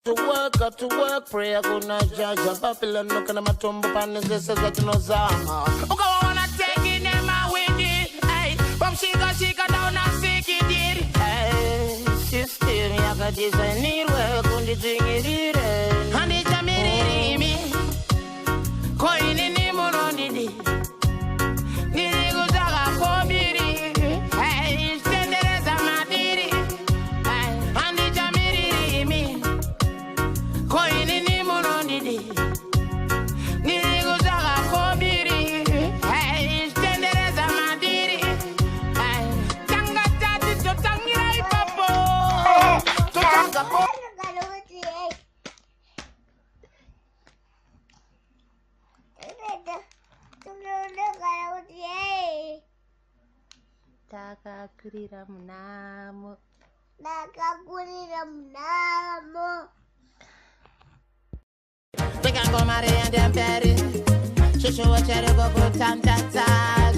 Got to work, pray I go not judge a Babylon, look at my tumble pan and this is what you know Zama. Who go wanna take it in my windy? Hey, from she got down and sick it did. Hey, she still me, I got this, I need work on the thing it is. And it's a me, coin in the moon on the day. Nini go zaga for me. Hey, stand there as a madiri. And it's a me. Coin in the moon on the day. Nini go zaga for me. Hey, stand there as a madiri. Tanga tati to tangira papo. To tanga po. Takakuriram namo. They can go marry and them bury. She show a cherry go tanta ta.